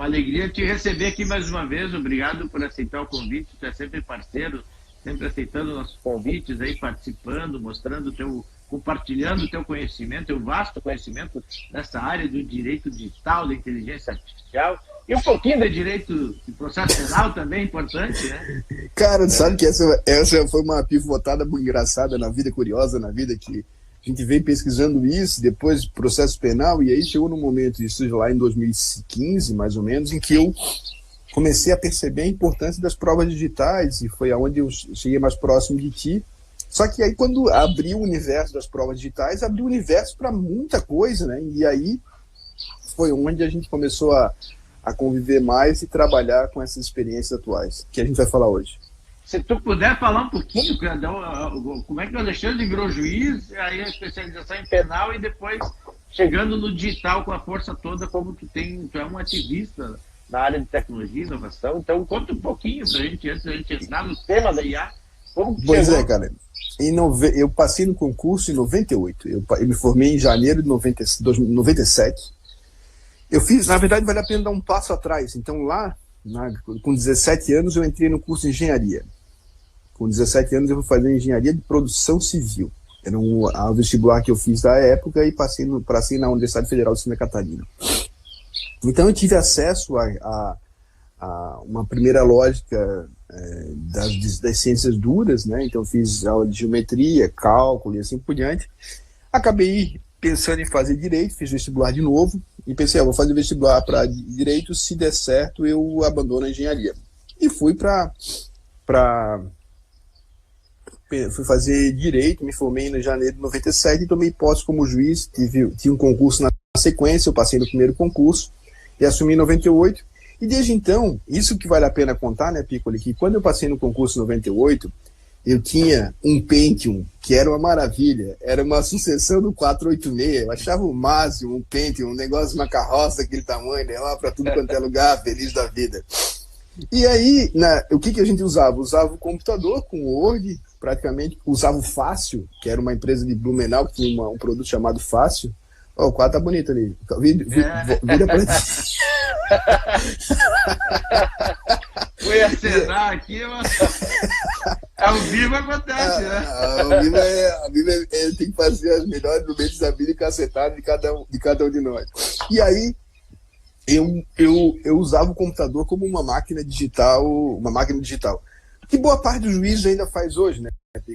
Uma alegria te receber aqui mais uma vez. Obrigado por aceitar o convite. Tu é sempre parceiro, sempre aceitando nossos convites aí, participando, mostrando compartilhando o teu conhecimento, teu vasto conhecimento nessa área do direito digital, da inteligência artificial e um pouquinho de direito de processo penal também, importante, né? Cara, sabe que essa foi uma pivotada muito engraçada na vida, curiosa na vida, que a gente veio pesquisando isso, depois processo penal, e aí chegou num momento, isso lá em 2015, mais ou menos, em que eu comecei a perceber a importância das provas digitais, e foi aonde eu cheguei mais próximo de ti. Só que aí, quando abriu o universo das provas digitais, abriu o universo para muita coisa, né? E aí foi onde a gente começou a conviver mais e trabalhar com essas experiências atuais, que a gente vai falar hoje. Se tu puder falar um pouquinho, como é que o Alexandre virou juiz, aí a especialização em penal e depois chegando no digital com a força toda, como tu é um ativista na área de tecnologia e inovação. Então, conta um pouquinho pra gente, antes da gente entrar no tema da IA. Pois é, cara. Eu passei no concurso em 98. Eu me formei em janeiro de 97. Eu fiz, na verdade, vale a pena dar um passo atrás. Então, lá, com 17 anos, eu entrei no curso de engenharia. Com 17 anos, eu fui fazer engenharia de produção civil. Era o vestibular que eu fiz da época e passei na Universidade Federal de Santa Catarina. Então, eu tive acesso a uma primeira lógica das ciências duras, né? Então, eu fiz aula de geometria, cálculo e assim por diante. Acabei pensando em fazer direito, fiz vestibular de novo e pensei, vou fazer vestibular para direito, se der certo eu abandono a engenharia. E fui fui fazer direito, me formei em janeiro de 97 e tomei posse como juiz, tive um concurso na sequência, eu passei no primeiro concurso e assumi em 98. E desde então, isso que vale a pena contar, né, Piccoli, que quando eu passei no concurso em 98, eu tinha um Pentium, que era uma maravilha, era uma sucessão do 486, eu achava o máximo um Pentium, um negócio, uma carroça daquele tamanho, né, lá para tudo quanto é lugar, feliz da vida. E aí, o que a gente usava? Usava o computador com o Word, praticamente, usava o Fácil, que era uma empresa de Blumenau, que tinha um produto chamado Fácil. O quadro tá bonito ali. Vira pra Fui acenar aqui, mas ao vivo acontece, né? Ao vivo tem que fazer as melhores momentos da vida e cacetada de cada um de nós. E aí, eu usava o computador como uma máquina digital, que boa parte dos juízes ainda faz hoje, né?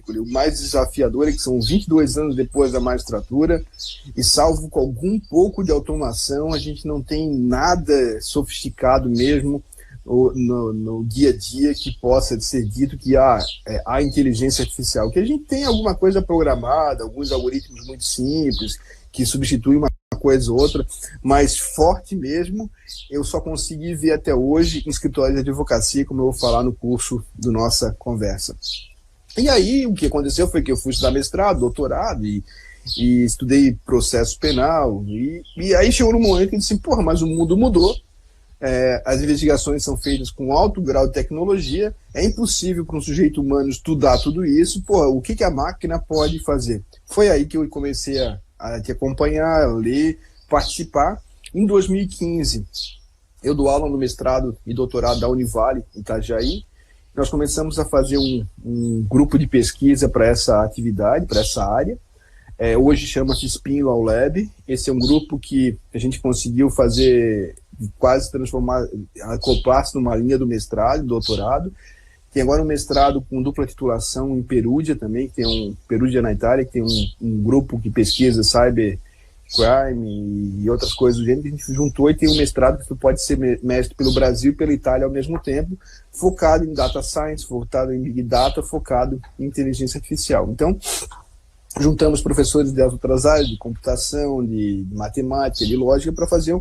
O mais desafiador é que são 22 anos depois da magistratura e salvo com algum pouco de automação, a gente não tem nada sofisticado mesmo no dia a dia que possa ser dito que há inteligência artificial, que a gente tem alguma coisa programada, alguns algoritmos muito simples que substituem uma coisa ou outra, mas forte mesmo eu só consegui ver até hoje em escritórios de advocacia, como eu vou falar no curso da nossa conversa. E aí o que aconteceu foi que eu fui estudar mestrado, doutorado e estudei processo penal e aí chegou num momento que eu disse, mas o mundo mudou, as investigações são feitas com alto grau de tecnologia, é impossível para um sujeito humano estudar tudo isso, o que a máquina pode fazer? Foi aí que eu comecei a te acompanhar, a ler, participar. Em 2015, eu dou aula no mestrado e doutorado da Univale, em Itajaí. Nós começamos a fazer um grupo de pesquisa para essa atividade, para essa área. Hoje chama-se Spin Law Lab. Esse é um grupo que a gente conseguiu fazer, quase transformar, acoplar-se numa linha do mestrado e doutorado. Tem agora um mestrado com dupla titulação em Perugia também, que tem Perugia na Itália, que tem um grupo que pesquisa cybercrime e outras coisas do gênero, que a gente juntou, e tem um mestrado que pode ser mestre pelo Brasil e pela Itália ao mesmo tempo, focado em data science, focado em big data, focado em inteligência artificial. Então, juntamos professores das outras áreas, de computação, de matemática, de lógica, para fazer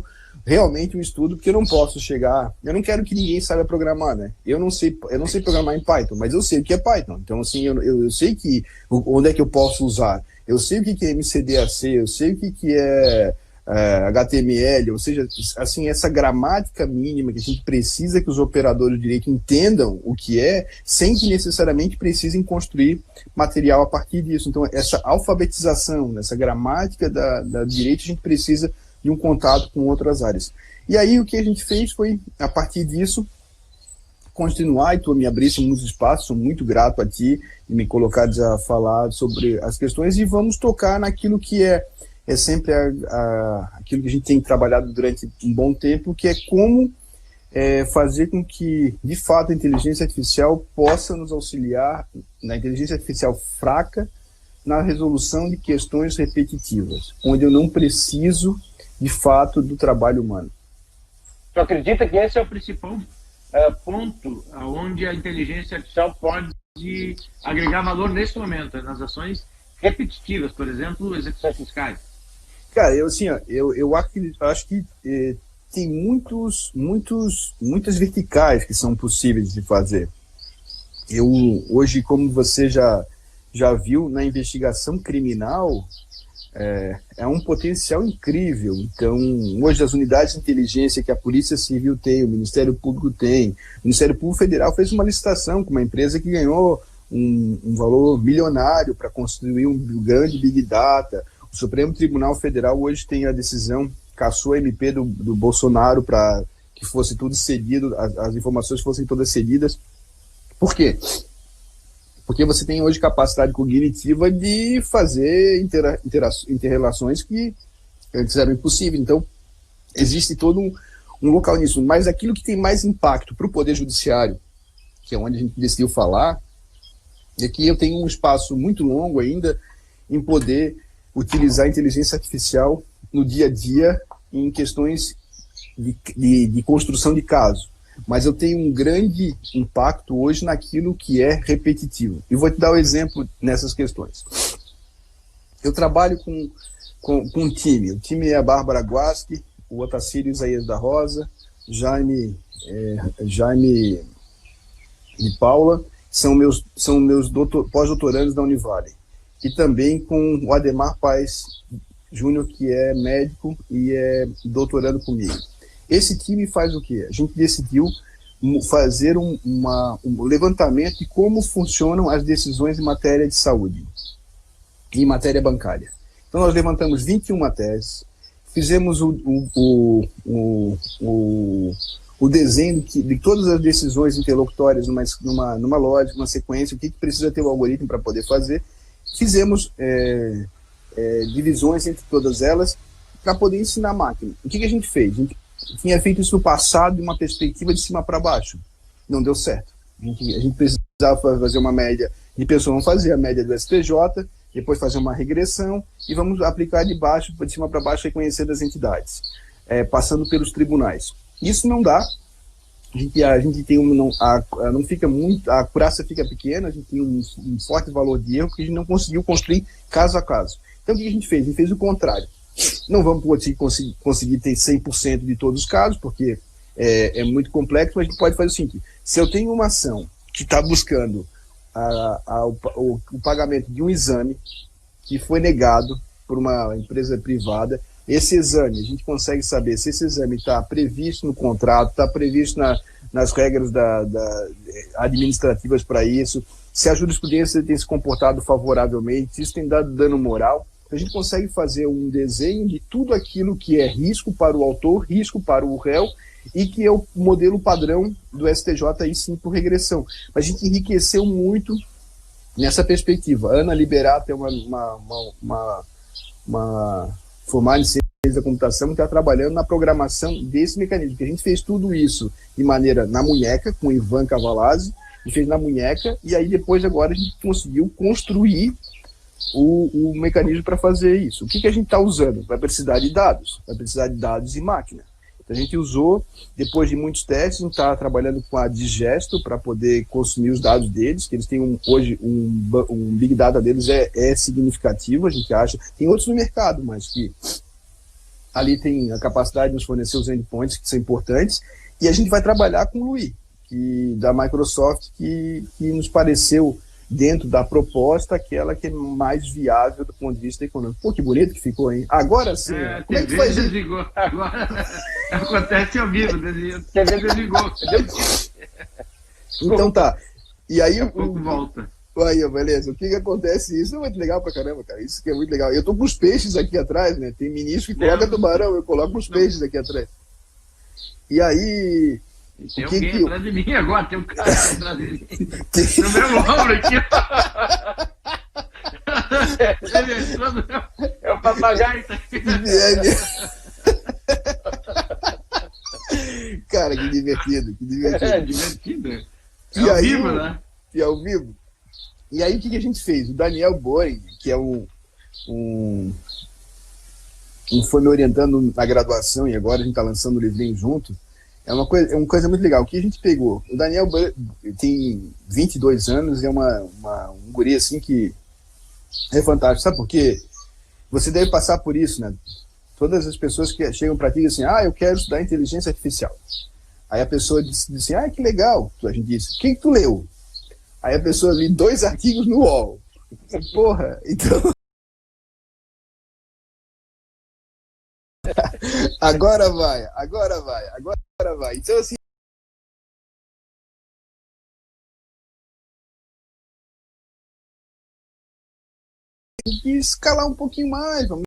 realmente um estudo, porque eu não posso chegar... Eu não quero que ninguém saiba programar, né? Eu não sei programar em Python, mas eu sei o que é Python. Então, assim, eu sei onde é que eu posso usar. Eu sei o que é MCDAC, eu sei o que é HTML, ou seja, assim, essa gramática mínima que a gente precisa que os operadores de direito entendam o que é, sem que necessariamente precisem construir material a partir disso. Então, essa alfabetização, essa gramática da direito, a gente precisa de um contato com outras áreas. E aí o que a gente fez foi, a partir disso, continuar, e tu me abrisse muitos espaços, sou muito grato a ti e me colocares a falar sobre as questões, e vamos tocar naquilo que é sempre aquilo que a gente tem trabalhado durante um bom tempo, que é como fazer com que, de fato, a inteligência artificial possa nos auxiliar na inteligência artificial fraca, na resolução de questões repetitivas, onde eu não preciso, de fato, do trabalho humano. Tu acredita que esse é o principal ponto onde a inteligência artificial pode agregar valor nesse momento, nas ações repetitivas, por exemplo, execuções fiscais? Cara, eu acho que tem muitas verticais que são possíveis de fazer. Hoje, como você já viu, na investigação criminal, é um potencial incrível. Então, hoje as unidades de inteligência que a Polícia Civil tem, o Ministério Público tem, o Ministério Público Federal fez uma licitação com uma empresa que ganhou um valor milionário para construir um grande Big Data. O Supremo Tribunal Federal hoje tem a decisão, cassou a MP do Bolsonaro para que fosse tudo cedido, as informações fossem todas cedidas. Por quê? Porque você tem hoje capacidade cognitiva de fazer interrelações que antes eram impossíveis. Então, existe todo um local nisso. Mas aquilo que tem mais impacto para o Poder Judiciário, que é onde a gente decidiu falar, é que eu tenho um espaço muito longo ainda em poder utilizar a inteligência artificial no dia a dia em questões de construção de caso. Mas eu tenho um grande impacto hoje naquilo que é repetitivo. E vou te dar um exemplo nessas questões. Eu trabalho com um time. O time é a Bárbara Guasque, o Otacílio Isaías da Rosa, Jaime e Paula, são meus pós-doutorandos da Univale. E também com o Ademar Paes Júnior, que é médico e é doutorando comigo. Esse time faz o quê? A gente decidiu fazer um levantamento de como funcionam as decisões em matéria de saúde e em matéria bancária. Então, nós levantamos 21 teses, fizemos o desenho de todas as decisões interlocutórias numa lógica, numa sequência, o que precisa ter o algoritmo para poder fazer. Fizemos divisões entre todas elas para poder ensinar a máquina. O que a gente fez? A gente tinha feito isso no passado de uma perspectiva de cima para baixo. Não deu certo. A gente precisava fazer uma média de pessoas. Vamos fazer a média do STJ, depois fazer uma regressão e vamos aplicar de cima para baixo, reconhecendo as entidades, passando pelos tribunais. Isso não dá. A gente tem não fica muito, a acurácia fica pequena, a gente tem um forte valor de erro que a gente não conseguiu construir caso a caso. Então o que a gente fez? A gente fez o contrário. Não vamos conseguir ter 100% de todos os casos, porque é muito complexo, mas a gente pode fazer o seguinte: se eu tenho uma ação que está buscando o pagamento de um exame que foi negado por uma empresa privada, esse exame, a gente consegue saber se esse exame está previsto no contrato, está previsto nas regras administrativas para isso, se a jurisprudência tem se comportado favoravelmente, se isso tem dado dano moral. A gente consegue fazer um desenho de tudo aquilo que é risco para o autor, risco para o réu, e que é o modelo padrão do STJ, aí sim, por regressão. A gente enriqueceu muito nessa perspectiva. Ana Liberato é uma formada em ciência da computação que está trabalhando na programação desse mecanismo, que a gente fez tudo isso de maneira na munheca, com o Ivan Cavalazzi, a gente fez na munheca, e aí depois agora a gente conseguiu construir o mecanismo para fazer isso. O que a gente está usando? Vai precisar de dados e máquina. Então a gente usou, depois de muitos testes, a gente está trabalhando com a Digesto para poder consumir os dados deles, que eles têm hoje um Big Data deles é significativo, a gente acha. Tem outros no mercado, mas que ali tem a capacidade de nos fornecer os endpoints que são importantes, e a gente vai trabalhar com o Luí, da Microsoft, que nos pareceu, dentro da proposta, aquela que é mais viável do ponto de vista econômico. Pô, que bonito que ficou, hein? Agora sim. Como é que faz isso? Desligou. Agora acontece ao vivo. TV desligou. Então tá. E aí... Daqui a pouco volta. Aí, beleza. O que acontece? Isso é muito legal pra caramba, cara. Isso que é muito legal. Eu tô com os peixes aqui atrás, né? Tem ministro que coloca tubarão, eu coloco os peixes aqui atrás. E aí. Tem alguém atrás de mim agora, tem um cara atrás de mim. No meu ombro aqui. É o papagaio. Cara, que divertido, que divertido. É divertido. E ao aí, vivo, né? E ao vivo. E aí, o que a gente fez? O Daniel Boring, que é um foi me orientando na graduação e agora a gente está lançando o livrinho junto. É uma coisa muito legal. O que a gente pegou? O Daniel tem 22 anos, é um guri assim que é fantástico. Sabe por quê? Você deve passar por isso, né? Todas as pessoas que chegam para ti e dizem assim, eu quero estudar inteligência artificial. Aí a pessoa diz assim, que legal. A gente disse, o que tu leu? Aí a pessoa li 2 artigos no UOL. Porra, então... Agora vai. Então, assim, tem que escalar um pouquinho mais, vamos